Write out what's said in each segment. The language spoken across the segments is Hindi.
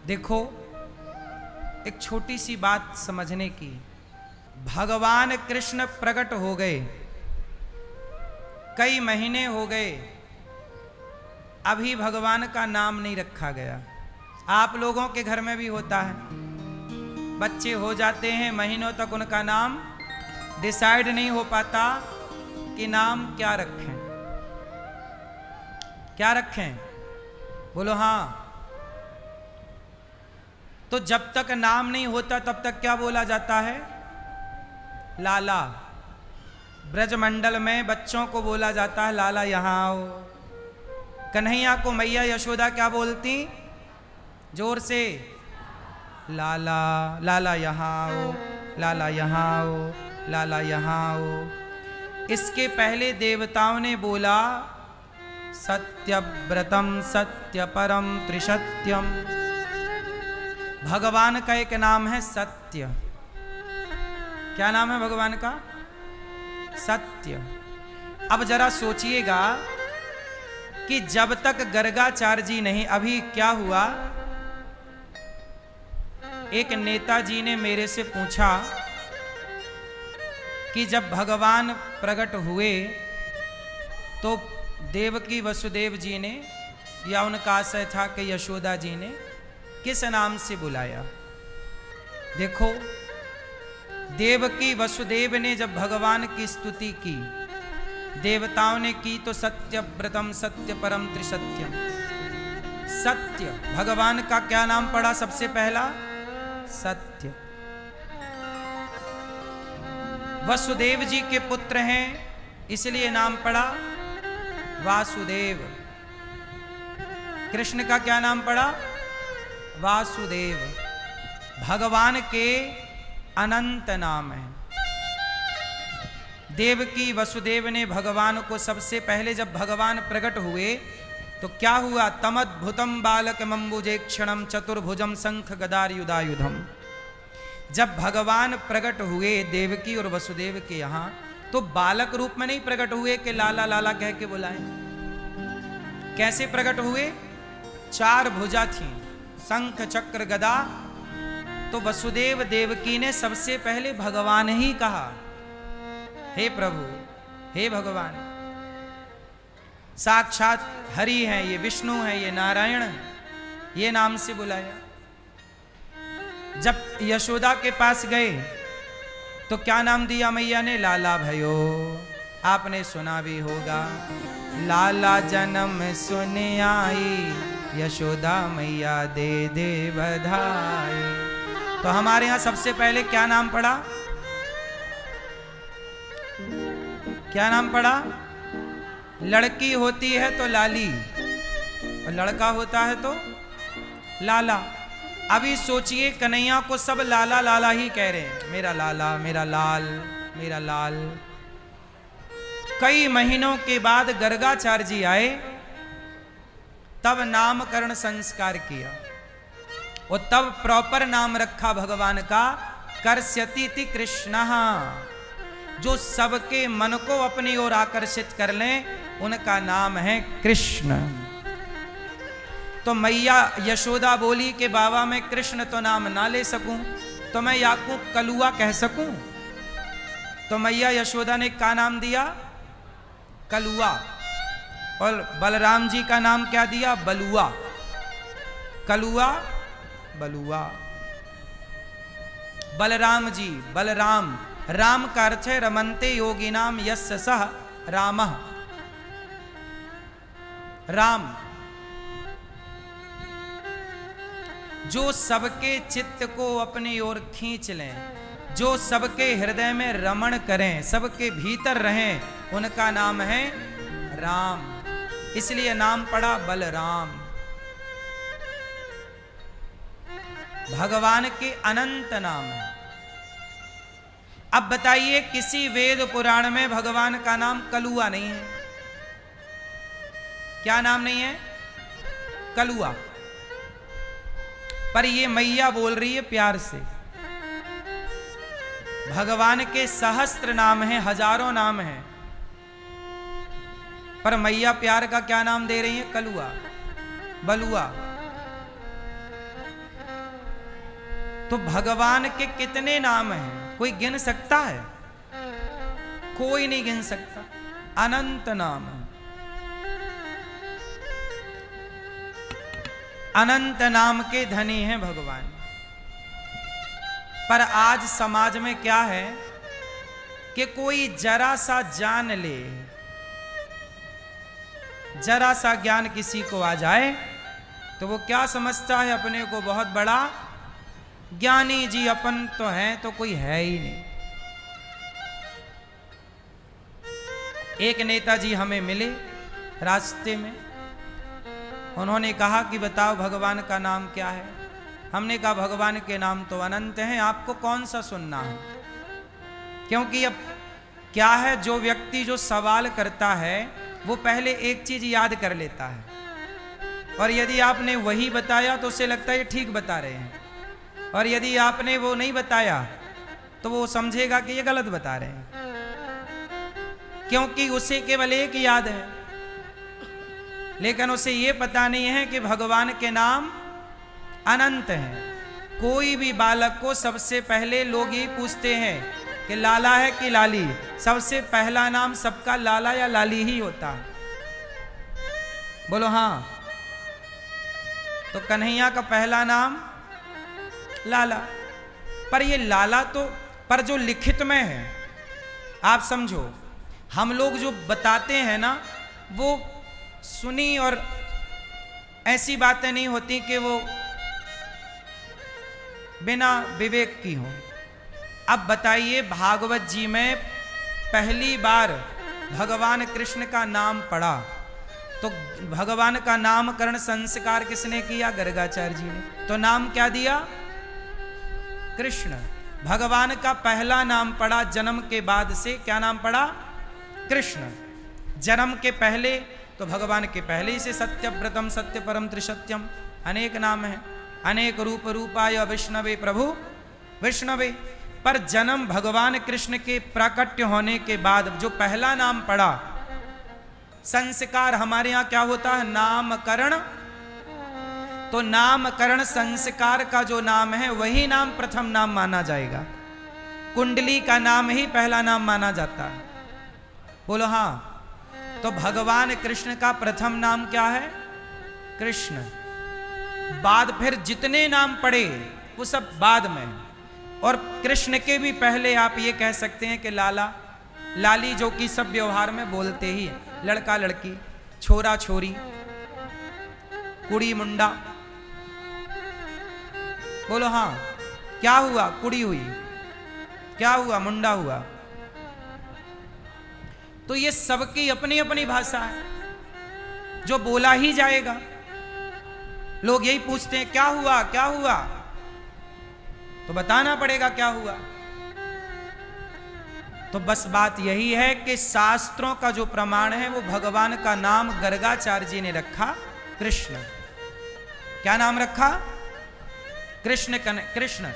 देखो, एक छोटी सी बात समझने की। भगवान कृष्ण प्रकट हो गए, कई महीने हो गए, अभी भगवान का नाम नहीं रखा गया। आप लोगों के घर में भी होता है, बच्चे हो जाते हैं, महीनों तक उनका नाम डिसाइड नहीं हो पाता कि नाम क्या रखें, क्या रखें, बोलो हाँ। तो जब तक नाम नहीं होता तब तक क्या बोला जाता है? लाला। ब्रजमंडल में बच्चों को बोला जाता है लाला यहाँ आओ। कन्हैया को मैया यशोदा क्या बोलती? जोर से, लाला, लाला यहाँ आओ, लाला यहाँ आओ, लाला यहाँ आओ। इसके पहले देवताओं ने बोला सत्यव्रतम सत्यपरम त्रिसत्यम। भगवान का एक नाम है सत्य। क्या नाम है भगवान का? सत्य। अब जरा सोचिएगा कि जब तक गर्गाचार्य जी नहीं, अभी क्या हुआ, एक नेताजी ने मेरे से पूछा कि जब भगवान प्रकट हुए तो देवकी वसुदेव जी ने, या उनका आशय था कि यशोदा जी ने, किस नाम से बुलाया? देखो, देवकी वसुदेव ने जब भगवान की स्तुति की, देवताओं ने की तो सत्यव्रतम सत्य परम त्रिसत्यम। सत्य, भगवान का क्या नाम पड़ा सबसे पहला? सत्य। वसुदेव जी के पुत्र हैं, इसलिए नाम पड़ा वासुदेव। कृष्ण का क्या नाम पड़ा? वासुदेव। भगवान के अनंत नाम है। देवकी वसुदेव ने भगवान को सबसे पहले, जब भगवान प्रकट हुए तो क्या हुआ? तमद्भुतम बालक मंबुजे क्षणम चतुर्भुजम शंख गदायुधायुधम। जब भगवान प्रकट हुए देवकी और वसुदेव के यहाँ, तो बालक रूप में नहीं प्रकट हुए कि लाला लाला कह के बुलाए। कैसे प्रकट हुए? 4 भुजा थी, शंख चक्र गदा। तो वसुदेव देवकी ने सबसे पहले भगवान ही कहा, हे प्रभु, हे भगवान। साक्षात हरि हैं, ये विष्णु हैं, ये नारायण हैं, ये नाम से बुलाया। जब यशोदा के पास गए तो क्या नाम दिया मैया ने? लाला भयो। आपने सुना भी होगा, लाला जन्म सुन आई, यशोदा मैया दे दे बधाई। तो हमारे यहां सबसे पहले क्या नाम पड़ा? क्या नाम पड़ा? लड़की होती है तो लाली, और लड़का होता है तो लाला। अभी सोचिए, कन्हैया को सब लाला लाला ही कह रहे हैं, मेरा लाला, मेरा लाल, मेरा लाल। कई महीनों के बाद गर्गाचार्य जी आए, तब नामकरण संस्कार किया और तब प्रॉपर नाम रखा भगवान का, कर्ष्यति कृष्ण। जो सबके मन को अपनी ओर आकर्षित कर लें, उनका नाम है कृष्ण। तो मैया यशोदा बोली कि बाबा मैं कृष्ण तो नाम ना ले सकूं, तो मैं याकूब कलुआ कह सकूं। तो मैया यशोदा ने क्या नाम दिया? कलुआ। और बलराम जी का नाम क्या दिया? बलुआ। कलुआ, बलुआ। बलराम जी, बलराम, राम का अर्थ है रमन्ते योगिनाम यस्य सह रामः। राम, जो सबके चित्त को अपनी ओर खींच लें, जो सबके हृदय में रमण करें, सबके भीतर रहें, उनका नाम है राम। इसलिए नाम पड़ा बलराम। भगवान के अनंत नाम है। अब बताइए, किसी वेद पुराण में भगवान का नाम कलुआ नहीं है। क्या नाम नहीं है? कलुआ। पर ये मैया बोल रही है प्यार से। भगवान के सहस्त्र नाम हैं, हजारों नाम हैं, पर मैया प्यार का क्या नाम दे रही है? कलुआ, बलुआ। तो भगवान के कितने नाम हैं, कोई गिन सकता है? कोई नहीं गिन सकता, अनंत नाम है। अनंत नाम के धनी हैं भगवान। पर आज समाज में क्या है कि कोई जरा सा जान ले, जरा सा ज्ञान किसी को आ जाए तो वो क्या समझता है अपने को बहुत बड़ा ज्ञानी जी, अपन तो हैं तो कोई है ही नहीं। एक नेताजी हमें मिले रास्ते में, उन्होंने कहा कि बताओ भगवान का नाम क्या है। हमने कहा भगवान के नाम तो अनंत हैं, आपको कौन सा सुनना है? क्योंकि अब क्या है, जो व्यक्ति जो सवाल करता है वो पहले एक चीज याद कर लेता है, और यदि आपने वही बताया तो उसे लगता है ये ठीक बता रहे हैं, और यदि आपने वो नहीं बताया तो वो समझेगा कि ये गलत बता रहे हैं, क्योंकि उसे केवल एक याद है, लेकिन उसे ये पता नहीं है कि भगवान के नाम अनंत हैं। कोई भी बालक को सबसे पहले लोग ये पूछते हैं कि लाला है कि लाली, सबसे पहला नाम सबका लाला या लाली ही होता है। बोलो हाँ। तो कन्हैया का पहला नाम लाला, पर ये लाला तो पर जो लिखित में है, आप समझो, हम लोग जो बताते हैं ना वो सुनी और ऐसी बातें नहीं होती कि वो बिना विवेक की हो। अब बताइए, भागवत जी में पहली बार भगवान कृष्ण का नाम पड़ा तो भगवान का नामकरण संस्कार किसने किया? गर्गाचार्य जी ने। तो नाम क्या दिया? कृष्ण। भगवान का पहला नाम पड़ा जन्म के बाद से, क्या नाम पड़ा? कृष्ण। जन्म के पहले तो भगवान के पहले ही से सत्यव्रतम सत्य परम त्रिसत्यम अनेक नाम है, अनेक रूप रूपाय विष्णवे प्रभु विष्णवे। पर जन्म भगवान कृष्ण के प्राकट्य होने के बाद जो पहला नाम पड़ा, संस्कार हमारे यहां क्या होता है? नामकरण। तो नामकरण संस्कार का जो नाम है वही नाम प्रथम नाम माना जाएगा। कुंडली का नाम ही पहला नाम माना जाता है। बोलो हाँ। तो भगवान कृष्ण का प्रथम नाम क्या है? कृष्ण। बाद फिर जितने नाम पड़े वो सब बाद में, और कृष्ण के भी पहले आप ये कह सकते हैं कि लाला लाली, जो कि सब व्यवहार में बोलते ही है, लड़का लड़की, छोरा छोरी, कुड़ी मुंडा। बोलो हाँ। क्या हुआ? कुड़ी हुई। क्या हुआ? मुंडा हुआ। तो ये सबकी अपनी अपनी भाषा है, जो बोला ही जाएगा। लोग यही पूछते हैं क्या हुआ क्या हुआ, तो बताना पड़ेगा क्या हुआ। तो बस बात यही है कि शास्त्रों का जो प्रमाण है वो भगवान का नाम गर्गाचार्य जी ने रखा कृष्ण। क्या नाम रखा? कृष्ण। कृष्ण,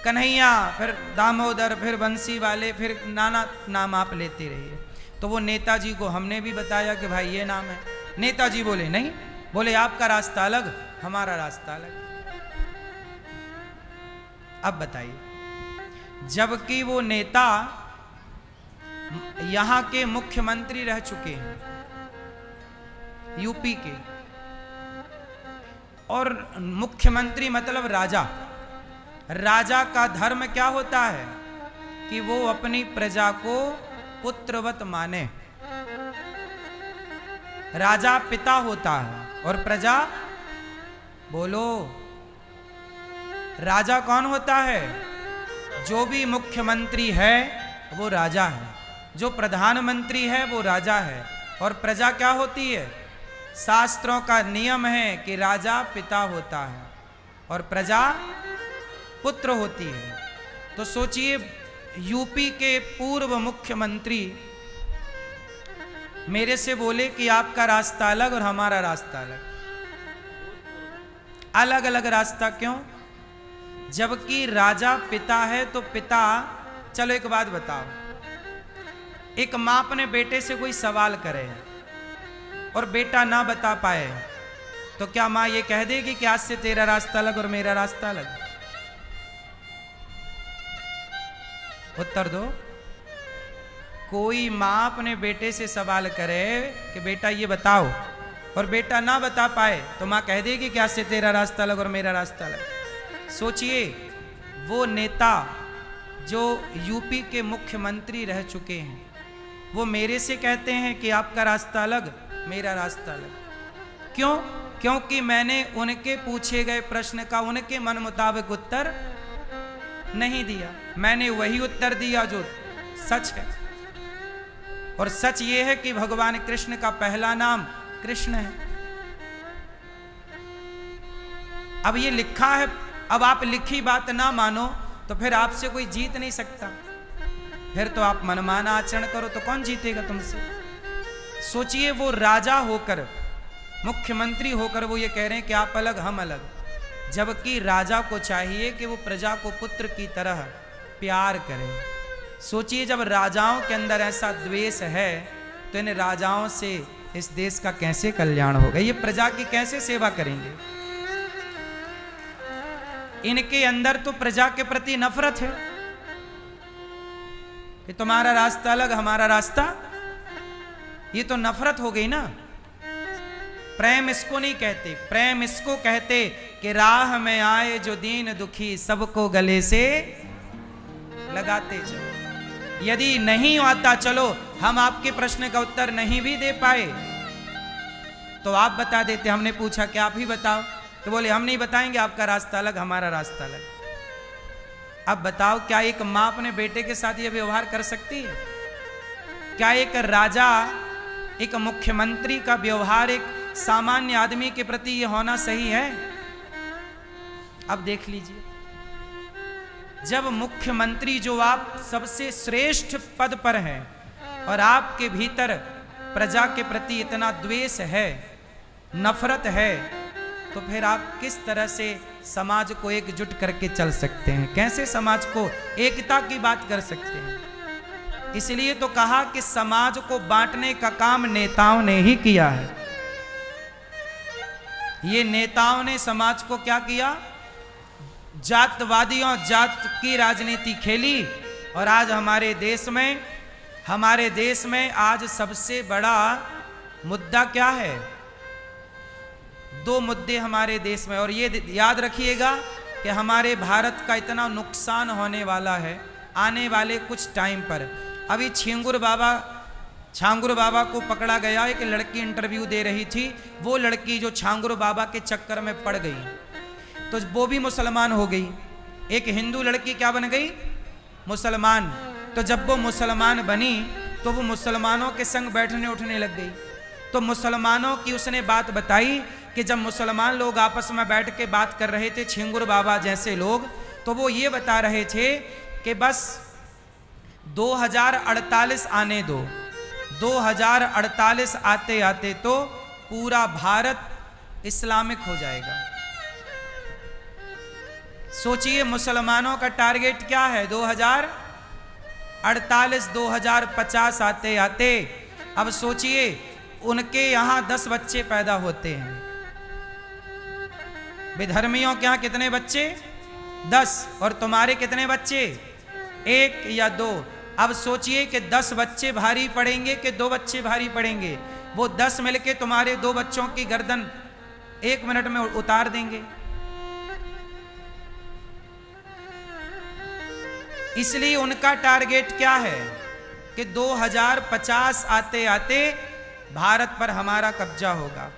कन्हैया, फिर दामोदर, फिर बंसी वाले, फिर नाना नाम आप लेते रहिए। तो वो नेताजी को हमने भी बताया कि भाई ये नाम है। नेताजी बोले नहीं, बोले आपका रास्ता अलग, हमारा रास्ता अलग। अब बताइए, जबकि वो नेता यहां के मुख्यमंत्री रह चुके हैं, यूपी के, और मुख्यमंत्री मतलब राजा। राजा का धर्म क्या होता है कि वो अपनी प्रजा को पुत्रवत माने। राजा पिता होता है और प्रजा, बोलो, राजा कौन होता है? जो भी मुख्यमंत्री है वो राजा है, जो प्रधानमंत्री है वो राजा है, और प्रजा क्या होती है? शास्त्रों का नियम है कि राजा पिता होता है और प्रजा पुत्र होती है। तो सोचिए, यूपी के पूर्व मुख्यमंत्री मेरे से बोले कि आपका रास्ता अलग और हमारा रास्ता अलग। अलग अलग रास्ता क्यों? जबकि राजा पिता है तो पिता, चलो एक बात बताओ, एक मां अपने बेटे से कोई सवाल करे और बेटा ना बता पाए तो क्या मां ये कह देगी कि आज से तेरा रास्ता अलग और मेरा रास्ता अलग? उत्तर दो। कोई माँ अपने बेटे से सवाल करे कि बेटा ये बताओ, और बेटा ना बता पाए तो माँ कह देगी क्या से तेरा रास्ता अलग और मेरा रास्ता अलग। सोचिए, वो नेता जो यूपी के मुख्यमंत्री रह चुके हैं, वो मेरे से कहते हैं कि आपका रास्ता अलग मेरा रास्ता अलग। क्यों? क्योंकि मैंने उनके पूछे गए प्रश्न का उनके मन मुताबिक उत्तर नहीं दिया, मैंने वही उत्तर दिया जो सच है। और सच ये है कि भगवान कृष्ण का पहला नाम कृष्ण है। अब ये लिखा है, अब आप लिखी बात ना मानो तो फिर आपसे कोई जीत नहीं सकता, फिर तो आप मनमाना आचरण करो तो कौन जीतेगा तुमसे। सोचिए, वो राजा होकर, मुख्यमंत्री होकर वो ये कह रहे हैं कि आप अलग हम अलग, जबकि राजा को चाहिए कि वो प्रजा को पुत्र की तरह प्यार करे। सोचिए, जब राजाओं के अंदर ऐसा द्वेष है तो इन राजाओं से इस देश का कैसे कल्याण होगा, ये प्रजा की कैसे सेवा करेंगे। इनके अंदर तो प्रजा के प्रति नफरत है कि तुम्हारा रास्ता अलग हमारा रास्ता, ये तो नफरत हो गई ना। प्रेम इसको नहीं कहते, प्रेम इसको कहते कि राह में आए जो दीन दुखी सबको गले से लगाते चलो। यदि नहीं आता, चलो हम आपके प्रश्न का उत्तर नहीं भी दे पाए तो आप बता देते, हमने पूछा कि आप ही बताओ, तो बोले हम नहीं बताएंगे, आपका रास्ता अलग हमारा रास्ता अलग। अब बताओ, क्या एक मां अपने बेटे के साथ यह व्यवहार कर सकती है? क्या एक राजा, एक मुख्यमंत्री का व्यवहार एक सामान्य आदमी के प्रति यह होना सही है? अब देख लीजिए, जब मुख्यमंत्री, जो आप सबसे श्रेष्ठ पद पर हैं, और आपके भीतर प्रजा के प्रति इतना द्वेष है, नफरत है, तो फिर आप किस तरह से समाज को एकजुट करके चल सकते हैं? कैसे समाज को एकता की बात कर सकते हैं? इसलिए तो कहा कि समाज को बांटने का काम नेताओं ने ही किया है। ये नेताओं ने समाज को क्या किया? जातवादियों, जात की राजनीति खेली। और आज हमारे देश में आज सबसे बड़ा मुद्दा क्या है? दो मुद्दे हमारे देश में, और ये याद रखिएगा कि हमारे भारत का इतना नुकसान होने वाला है आने वाले कुछ टाइम पर। अभी छांगुर बाबा को पकड़ा गया, एक लड़की इंटरव्यू दे रही थी, वो लड़की जो छांगुर बाबा के चक्कर में पड़ गई तो वो भी मुसलमान हो गई। एक हिंदू लड़की क्या बन गई? मुसलमान। तो जब वो मुसलमान बनी तो वो मुसलमानों के संग बैठने उठने लग गई। तो मुसलमानों की उसने बात बताई कि जब मुसलमान लोग आपस में बैठ के बात कर रहे थे, छांगुर बाबा जैसे लोग, तो वो ये बता रहे थे कि बस 2048 आने दो, 2048 आते आते तो पूरा भारत इस्लामिक हो जाएगा। सोचिए, मुसलमानों का टारगेट क्या है? 2048, 2050 आते आते। अब सोचिए, उनके यहां 10 बच्चे पैदा होते हैं, विधर्मियों के यहां कितने बच्चे? 10। और तुम्हारे कितने बच्चे? 1 या 2। अब सोचिए कि 10 बच्चे भारी पड़ेंगे कि 2 बच्चे भारी पड़ेंगे? वो 10 मिलके तुम्हारे 2 बच्चों की गर्दन 1 मिनट में उतार देंगे। इसलिए उनका टारगेट क्या है कि 2050 आते आते भारत पर हमारा कब्जा होगा,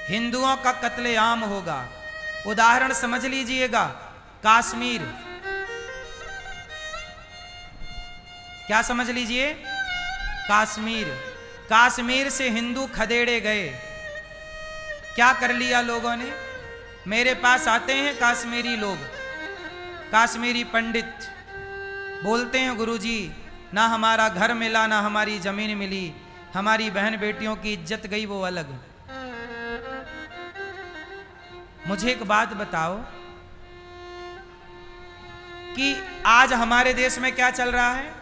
हिंदुओं का कत्लेआम होगा। उदाहरण समझ लीजिएगा, कश्मीर, क्या समझ लीजिए? कश्मीर से हिंदू खदेड़े गए, क्या कर लिया लोगों ने? मेरे पास आते हैं कश्मीरी लोग, कश्मीरी पंडित, बोलते हैं गुरुजी ना हमारा घर मिला ना हमारी जमीन मिली, हमारी बहन बेटियों की इज्जत गई वो अलग। मुझे एक बात बताओ कि आज हमारे देश में क्या चल रहा है?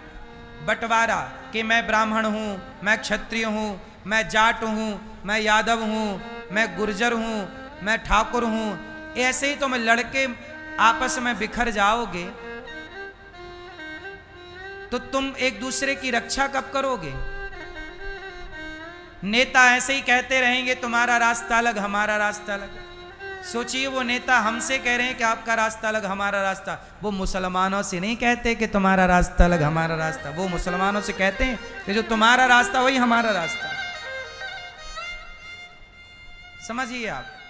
बंटवारा, कि मैं ब्राह्मण हूं, मैं क्षत्रिय हूं, मैं जाट हूं, मैं यादव हूं, मैं गुर्जर हूं, मैं ठाकुर हूं। ऐसे ही तुम लड़के आपस में बिखर जाओगे तो तुम एक दूसरे की रक्षा कब करोगे? नेता ऐसे ही कहते रहेंगे तुम्हारा रास्ता अलग हमारा रास्ता अलग। सोचिए वो नेता हमसे कह रहे हैं कि आपका रास्ता अलग हमारा रास्ता, वो मुसलमानों से नहीं कहते कि तुम्हारा रास्ता अलग हमारा रास्ता, वो मुसलमानों से कहते हैं कि जो तुम्हारा रास्ता वही हमारा रास्ता। समझिए आप।